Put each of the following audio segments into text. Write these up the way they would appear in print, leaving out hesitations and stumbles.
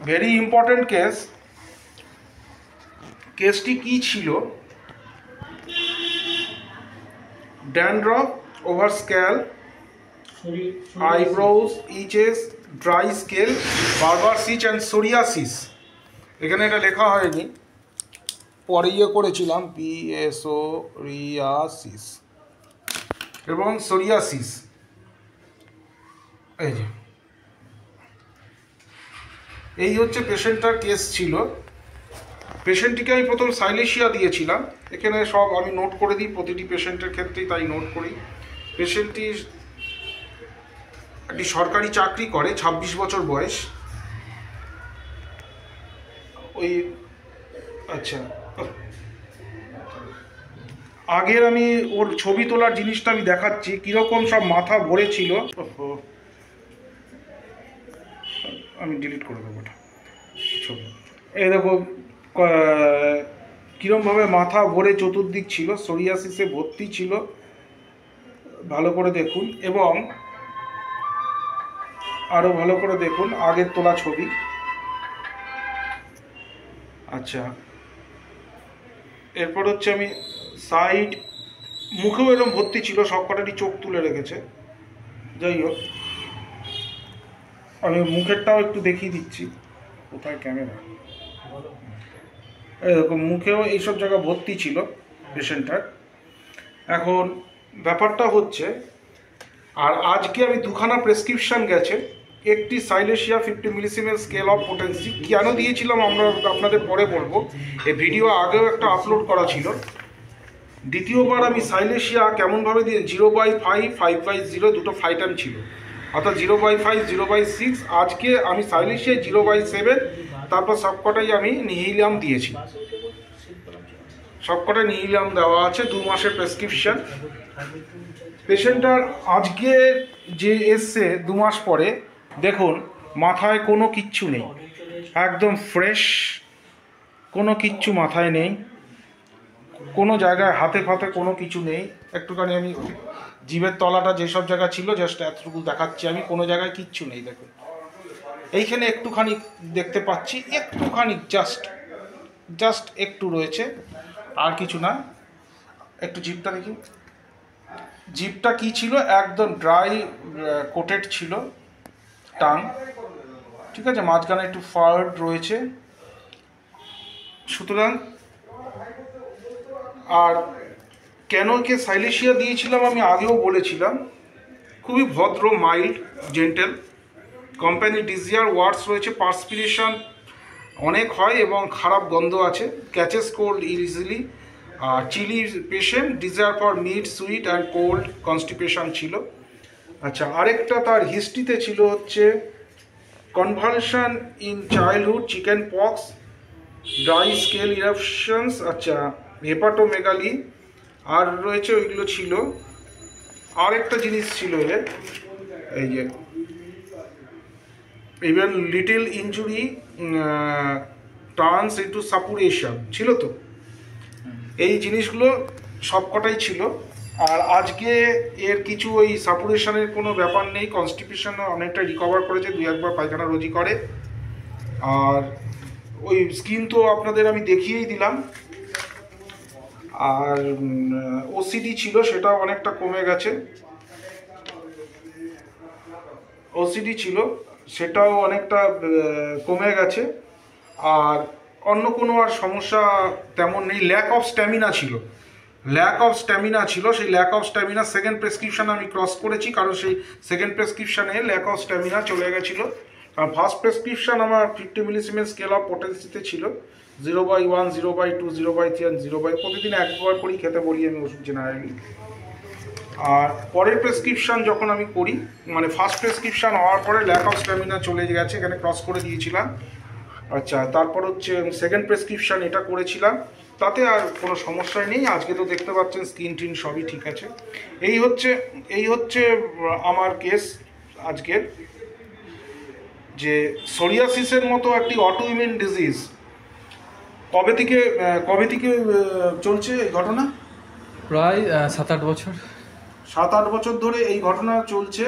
Very important কেসটি কি ছিল? Dandruff, over scalp, eyebrows, itches, dry scale, বারবার সিচ অ্যান্ড সোরিয়াসিস। এখানে এটা লেখা হয়নি, পরে করেছিলাম, সোরিয়াসিস এবং সোরিয়াসিস। এই হচ্ছে পেশেন্টটার কেস ছিল। পেশেন্টটিকে আমি প্রথম সাইলেশিয়া দিয়েছিলাম। এখানে সব আমি নোট করে দিই, প্রতিটি পেশেন্টের ক্ষেত্রেই তাই নোট করি। পেশেন্টটি একটি সরকারি চাকরি করে, 26 বছর বয়স। ওই আচ্ছা, আগের আমি ওর ছবি তোলার জিনিসটা আমি দেখাচ্ছি, কীরকম সব মাথা ভরে ছিল। আমি ডিলিট করে দেবো ওটা ছবি। এই দেখো কীরকমভাবে মাথা ভরে চতুর্দিক ছিল, সোরিয়াসিসে ভর্তি ছিল, ভালো করে দেখুন। এবং আরও ভালো করে দেখুন আগের তোলা ছবি। আচ্ছা, এরপর হচ্ছে আমি সাইড, মুখেও এরকম ভর্তি ছিল, সব কটারই চোখ তুলে রেখেছে। যাই হোক, আমি মুখেরটাও একটু দেখিয়ে দিচ্ছি। কোথায় ক্যামেরা? এরকম মুখেও এইসব জায়গা ভর্তি ছিল পেশেন্টটার। এখন ব্যাপারটা হচ্ছে, আর আজকে আমি দুখানা প্রেসক্রিপশান গেছে। একটি সাইলেশিয়া 50 মিলিসিমেল স্কেল অফ পোটেন্সি কেন দিয়েছিলাম আমরা আপনাদের পরে বলবো, এই ভিডিও আগেও একটা আপলোড করা ছিল। দ্বিতীয়বার আমি সাইলেশিয়া কেমনভাবে দিয়ে 0/5, 5/0 দুটো ফাইটাম ছিল, অর্থাৎ 0/5, 0/6। আজকে আমি সাইলেশিয়ায় 0/7, তারপর সবকটাই আমি নিহিলিয়াম দিয়েছি। সবকটাই নিহিলিয়াম দেওয়া আছে, 2 মাসের প্রেসক্রিপশান। পেশেন্টটার আজকে যে এসছে 2 মাস পরে, দেখুন মাথায় কোনো কিচ্ছু নেই, একদম ফ্রেশ, কোনো কিচ্ছু মাথায় নেই, কোনো জায়গায় হাতে ফাতে কোনো কিছু নেই। একটুখানি আমি জিভের তলাটা যেসব জায়গা ছিল জাস্ট এতটুকু দেখাচ্ছি আমি, কোনো জায়গায় কিচ্ছু নেই। দেখুন এইখানে একটুখানি দেখতে পাচ্ছি, একটুখানি জাস্ট একটু রয়েছে, আর কিছু না। একটু জিভটা দেখি, জিভটা কি ছিল, একদম ড্রাই কোটেড ছিল টাং, ঠিক আছে, মাঝখানে একটু ফার্ড রয়েছে। সুতরাং আর কেন কে সাইলেশিয়া দিয়েছিলাম আমি আগেও বলেছিলাম, খুবই ভদ্র, mild, gentle. Company desire words রয়েছে, পার্সপিরেশন অনেক হয় এবং খারাপ গন্ধ আছে, ক্যাচেস কোল্ড ইজিলি, আর chilly patient, desire for meat, sweet and cold, constipation ছিল। আচ্ছা, আরেকটা তার হিস্ট্রিতে ছিল হচ্ছে convulsion in childhood, chicken pox, dry scale eruptions, আচ্ছা, হেপাটোমেগালি, আর রয়েছে ওইগুলো ছিল। আরেকটা জিনিস ছিল এর, এই যে even little injury turns into suppuration ছিল। তো এই জিনিসগুলো সবকটাই ছিল। আর আজকে এর কিছু ওই সাপুরেশনের কোনো ব্যাপার নেই, কনস্টিপেশন অনেকটা রিকভার করেছে, 2-1 বার পায়খানা রোজই করে। আর ওই স্কিন তো আপনাদের আমি দেখিয়েই দিলাম। আর ওসিডি ছিল, সেটাও অনেকটা কমে গেছে। ওসিডি ছিল, সেটাও অনেকটা কমে গেছে। আর অন্য কোনো আর সমস্যা তেমন নেই। ল্যাক অফ স্ট্যামিনা ছিল, সেই lack of stamina second prescription আমি ক্রস করেছি, কারণ সেই সেকেন্ড প্রেসক্রিপশানে ল্যাক অফ স্ট্যামিনা চলে গেছিলো। আর ফার্স্ট প্রেসক্রিপশান আমার 50 মিলিসিমেল স্কেল অফ পোটেন্সিতে ছিল, 0/1, 0/2, 0/3 অ্যান্ড 0/, প্রতিদিন একবার করেই খেতে বলি আমি ওষুধ জেনারেলি। আর পরের প্রেসক্রিপশান যখন আমি করি, মানে ফার্স্ট প্রেসক্রিপশান হওয়ার পরে ল্যাক অফ স্ট্যামিনা চলে গেছে, এখানে ক্রস করে দিয়েছিলাম। আচ্ছা, তারপর হচ্ছে সেকেন্ড প্রেসক্রিপশান এটা করেছিলাম, তাতে আর কোনো সমস্যাই নেই। আজকে তো দেখতে পাচ্ছেন স্কিন টিন সবই ঠিক আছে। এই হচ্ছে আমার কেস আজকের, যে সোরিয়াসিসের মতো একটি অটোইমিউন ডিজিজ কবে থেকে চলছে এই ঘটনা? প্রায় 7-8 বছর। 7-8 বছর ধরে এই ঘটনা চলছে।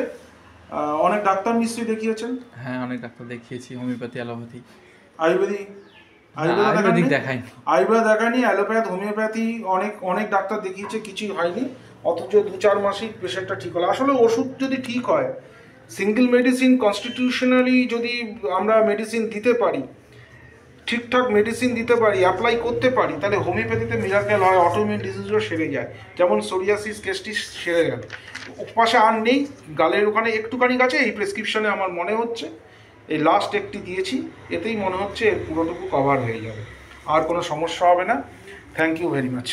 অনেক ডাক্তার নিশ্চয়ই দেখিয়েছেন? হ্যাঁ, অনেক ডাক্তার দেখিয়েছি, হোমিওপ্যাথি, অ্যালোপ্যাথি। আয়ুর্বেদিক আয়ুর্বেদিক দেখাই। আয়ুর্বেদ দেখায়নি, অ্যালোপ্যাথ, হোমিওপ্যাথি অনেক ডাক্তার দেখিয়েছে, কিছুই হয়নি। অথচ 2-4 মাসেই পেশেন্টটা ঠিক হলো। আসলে ওষুধ যদি ঠিক হয়, সিঙ্গেল মেডিসিন কনস্টিটিউশনালি যদি আমরা মেডিসিন দিতে পারি, ঠিকঠাক মেডিসিন দিতে পারি, অ্যাপ্লাই করতে পারি, তাহলে হোমিওপ্যাথিতে মিরাকেল হয়, অটোইমিউন ডিজিজও সেরে যায়। যেমন সোরিয়াসিস কেসটি সেরে গেল, পাশে আর নেই, গালের ওখানে একটুখানি গেছে। এই প্রেসক্রিপশনে আমার মনে হচ্ছে এই লাস্ট একটি দিয়েছি, এতেই মনে হচ্ছে এর পুরোটুকু কভার হয়ে যাবে, আর কোনো সমস্যা হবে না। Thank you very much.